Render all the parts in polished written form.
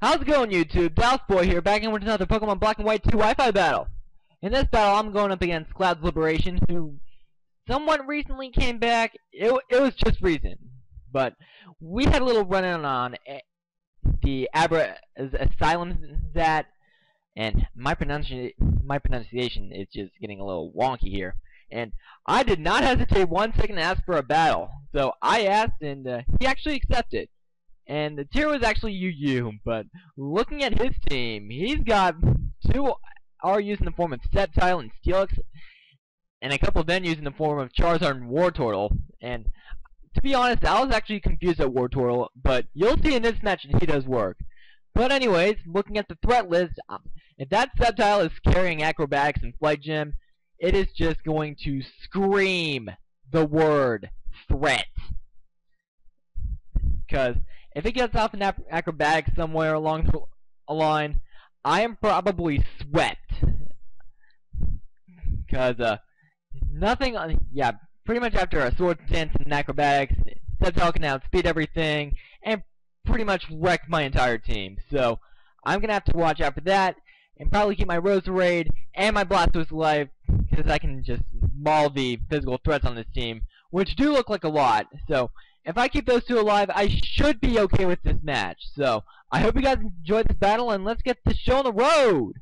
How's it going, YouTube? Dallasboi here, back in with another Pokemon Black and White 2 Wi-Fi battle. In this battle, I'm going up against CloudsLiberation, who somewhat recently came back. It was just recent, but we had a little run-in on the Abra Asylum that, and my pronunciation is just getting a little wonky here. And I did not hesitate 1 second to ask for a battle, so I asked, and he actually accepted. And the tier was actually UU, but looking at his team, he's got 2 RUs in the form of Sceptile and Steelix, and a couple of venues in the form of Charizard and Wartortle. And to be honest, I was actually confused at Wartortle, but you'll see in this match that he does work. But anyways, looking at the threat list, if that Sceptile is carrying Acrobatics and Flight Gem, it is just going to scream the word threat. Because if it gets off an Acrobatics somewhere along the line, I am probably swept. Because, nothing, yeah, pretty much after a Sword Dance and Acrobatics, Sceptile can outspeed everything, and pretty much wreck my entire team. So, I'm going to have to watch out for that, and probably keep my Roserade and my Blastoise alive, because I can just maul the physical threats on this team, which do look like a lot. So, if I keep those 2 alive, I should be okay with this match. So, I hope you guys enjoyed this battle, and let's get the show on the road!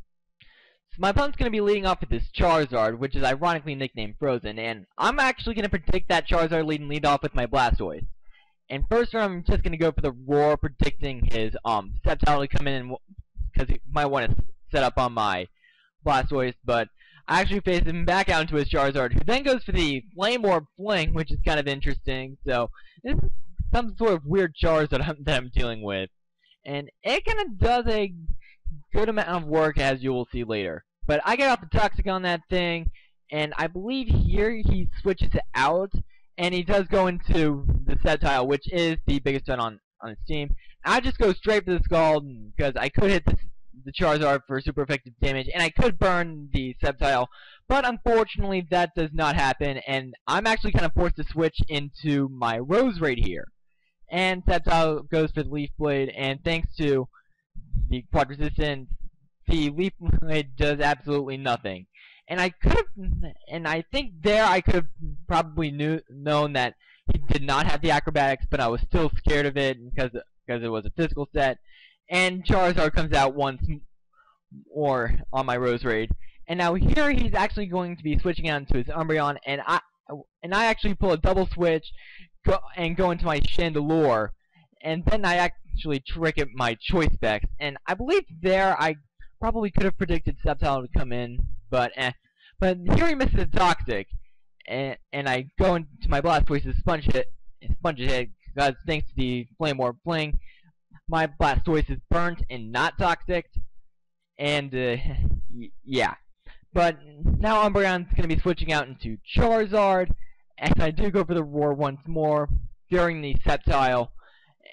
So my opponent's going to be leading off with this Charizard, which is ironically nicknamed Frozen, and I'm actually going to predict that Charizard lead off with my Blastoise. And first I'm just going to go for the Roar, predicting his Sceptile to come in, because he might want to set up on my Blastoise, but I actually phase him back out into his Charizard, who then goes for the Flame Orb Fling, which is kind of interesting. So, this is some sort of weird Charizard that I'm dealing with. And it kind of does a good amount of work, as you will see later. But I get off the Toxic on that thing, and I believe here he switches it out, and he does go into the Sceptile, which is the biggest threat on his team. I just go straight for the Scald, because I could hit the Charizard for super effective damage, and I could burn the Sceptile, but unfortunately that does not happen, and I'm actually kind of forced to switch into my Roserade here. And Sceptile goes for the Leaf Blade, and thanks to the Quad Resistance, the Leaf Blade does absolutely nothing. And I think there I could have probably known that he did not have the Acrobatics, but I was still scared of it because it was a physical set. And Charizard comes out once more on my Roserade. And now here he's actually going to be switching out into his Umbreon, and I actually pull a double switch and go into my Chandelure. And then I actually trick at my Choice Specs. And I believe there I probably could have predicted Sceptile to come in, but here he misses a Toxic. And I go into my Blastoise to sponge it, because thanks to the Flame Orb Fling, my Blastoise is burnt and not toxic, and yeah. But now Umbreon's going to be switching out into Charizard, and I do go for the Roar once more during the Sceptile,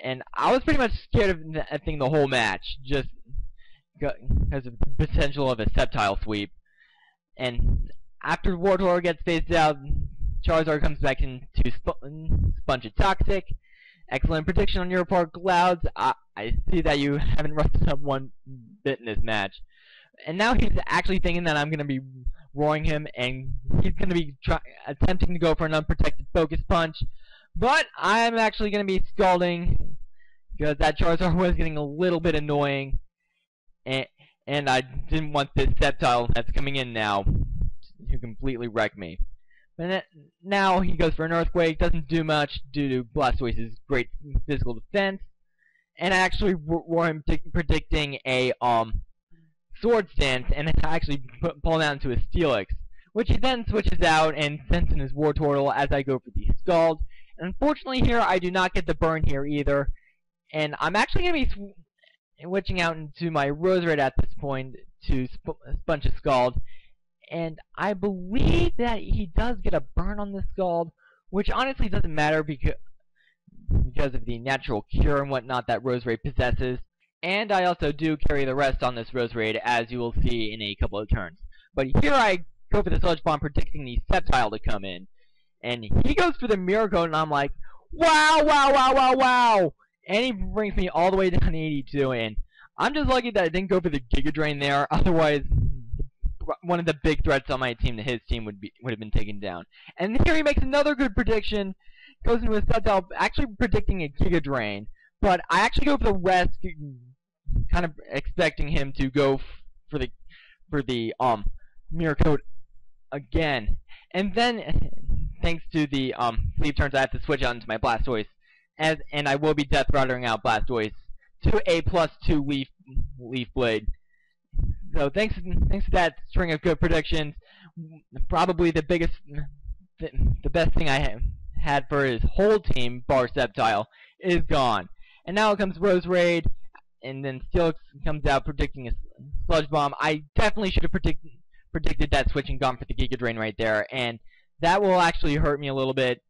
and I was pretty much scared of that thing the whole match, just because of the potential of a Sceptile sweep. And after Wartortle gets phased out, Charizard comes back in to sponge a Toxic. Excellent prediction on your part, Clouds. I see that you haven't rusted up one bit in this match. And now he's actually thinking that I'm going to be roaring him, and he's going to be attempting to go for an unprotected Focus Punch. But I'm actually going to be scalding, because that Charizard was getting a little bit annoying. And I didn't want this Sceptile that's coming in now to completely wreck me. But now he goes for an Earthquake, doesn't do much due to Blastoise's great physical defense. And I actually were him predicting a Sword Stance, and I actually pull down into his Steelix, which he then switches out and sends in his Wartortle as I go for the Scald. And unfortunately here I do not get the burn here either, and I'm actually going to be switching out into my Roserade at this point to sponge a Scald. And I believe that he does get a burn on the Scald, which honestly doesn't matter because of the natural cure and whatnot that Roserade possesses. And I also do carry the rest on this Roserade, as you will see in a couple of turns. But here I go for the Sludge Bomb, predicting the Sceptile to come in. And he goes for the Mirror Coat, and I'm like, wow, wow, wow, wow, wow! And he brings me all the way down to 82, and I'm just lucky that I didn't go for the Giga Drain there. Otherwise, one of the big threats on my team, to his team, would have been taken down. And here he makes another good prediction. Goes into his Sceptile, actually predicting a Giga Drain. But I actually go for the rest, kind of expecting him to go for the Mirror Coat again. And then, thanks to the sleep turns, I have to switch out into my Blastoise, and I will be Death Routering out Blastoise to a +2 Leaf Blade. So thanks to that string of good predictions, probably the best thing I had for his whole team, bar Sceptile, is gone. And now comes Rose Raid, and then Steelix comes out predicting a Sludge Bomb. I definitely should have predicted that switch and gone for the Giga Drain right there, and that will actually hurt me a little bit,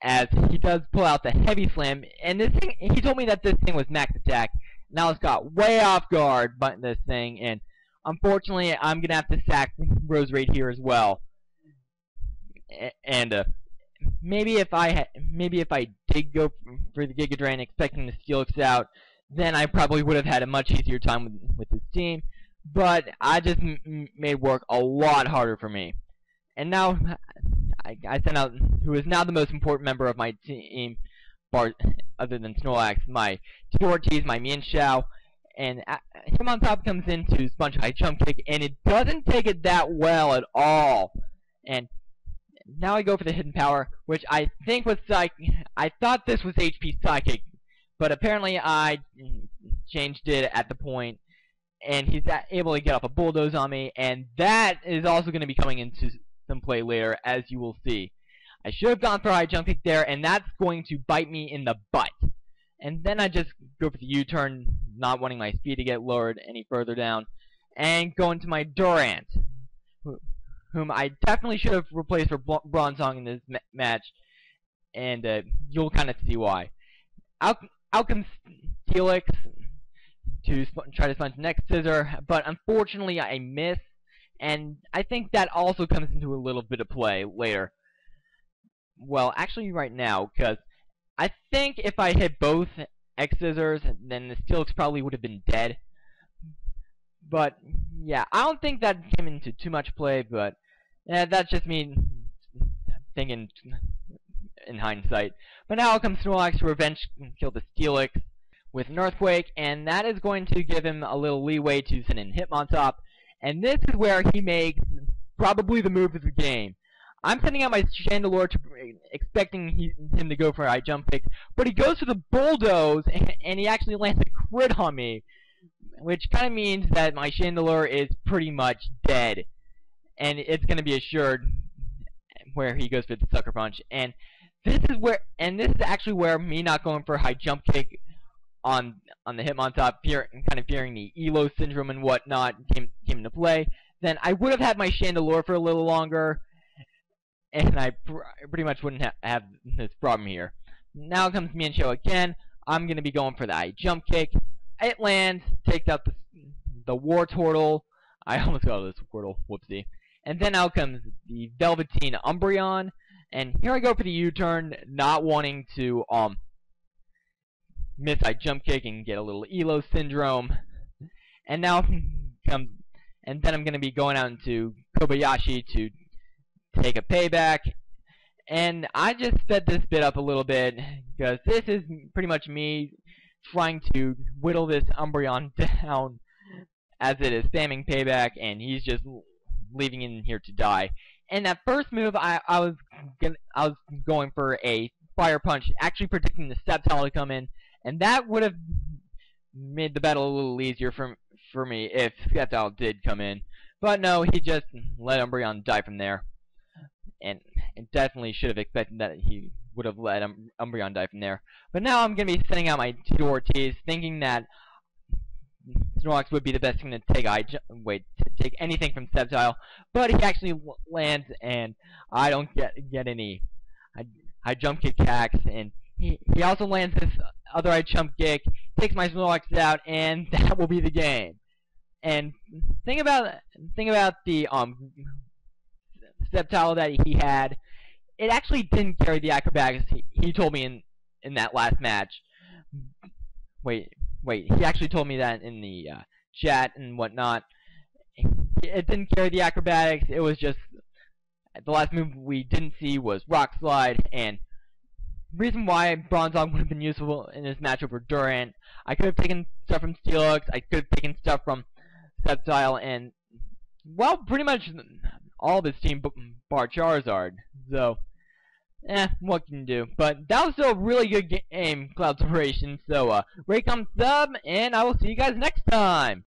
as he does pull out the Heavy Slam. And this thing, he told me that this thing was max attack. Now it's got way off guard by this thing, and unfortunately, I'm gonna have to sack Rose Raid here as well. And maybe if I did go for the Giga Drain, expecting the Steelix out, then I probably would have had a much easier time with this team. But I just made work a lot harder for me. And now I sent out who is now the most important member of my team, other than Snorlax, my Ortiz, my Mienshao, and Hitmontop comes in to Sponge High Jump Kick, and it doesn't take it that well at all. And now I go for the Hidden Power, which I think was I thought this was HP Psychic, but apparently I changed it at the point, and he's able to get off a Bulldoze on me, and that is also going to be coming into some play later, as you will see. I should have gone for High Jump Kick there, and that's going to bite me in the butt. And then I just go for the U-turn, not wanting my speed to get lowered any further down, and go into my Durant, whom I definitely should have replaced for Bronzong in this match, and you'll kind of see why. Out comes Steelix to try to sponge the next Scissor, but unfortunately I miss, and I think that also comes into a little bit of play later. Well, actually right now, because I think if I hit both X Scissors, then the Steelix probably would have been dead. But, yeah, I don't think that came into too much play, but that's just me thinking in hindsight. But now comes Snorlax to revenge kill the Steelix with an Earthquake, and that is going to give him a little leeway to send in Hitmontop. And this is where he makes probably the move of the game. I'm sending out my Chandelure, expecting him to go for a High Jump Kick, but he goes for the Bulldoze, and he actually lands a crit on me, which kind of means that my Chandelure is pretty much dead, and it's going to be assured where he goes for the Sucker Punch. And this is actually where me not going for a High Jump Kick on the Hitmontop, kind of fearing the Elo syndrome and whatnot, came into play. Then I would have had my Chandelure for a little longer, and I pretty much wouldn't have this problem here. Now comes Mienshao again. I'm going to be going for the High Jump Kick. It lands, takes out the Wartortle. I almost got this Squirtle, whoopsie. And then out comes the Velveteen Umbreon. And here I go for the U-turn, not wanting to miss High Jump Kick and get a little Elo syndrome. And now comes, and then I'm going to be going out into Kobayashi to take a payback. And I just sped this bit up a little bit, because this is pretty much me trying to whittle this Umbreon down as it is spamming payback, and he's just leaving in here to die. And that first move, I was going for a Fire Punch, actually predicting the Sceptile to come in, and that would have made the battle a little easier for me if Sceptile did come in. But no, he just let Umbreon die from there. And definitely should have expected that he would have let Umbreon die from there. But now I'm going to be sending out my two Ortiz, thinking that Snorlax would be the best thing to take anything from Sceptile. But he actually lands, and I don't get any High Jump Kick hacks. And he also lands this other High Jump Kick, takes my Snorlax out, and that will be the game. And think about the Sceptile that he had. It actually didn't carry the acrobatics he told me in that last match. Wait, wait, he actually told me that in the chat and whatnot. It didn't carry the acrobatics. It was just the last move we didn't see was Rock Slide, and reason why Bronzong would have been useful in this match over Durant. I could have taken stuff from Steelix. I could have taken stuff from Sceptile, and well, pretty much all of his team bar Charizard. So, what can you do? But that was still a really good game, CloudsLiberation. So, rate, comment, sub, and I will see you guys next time.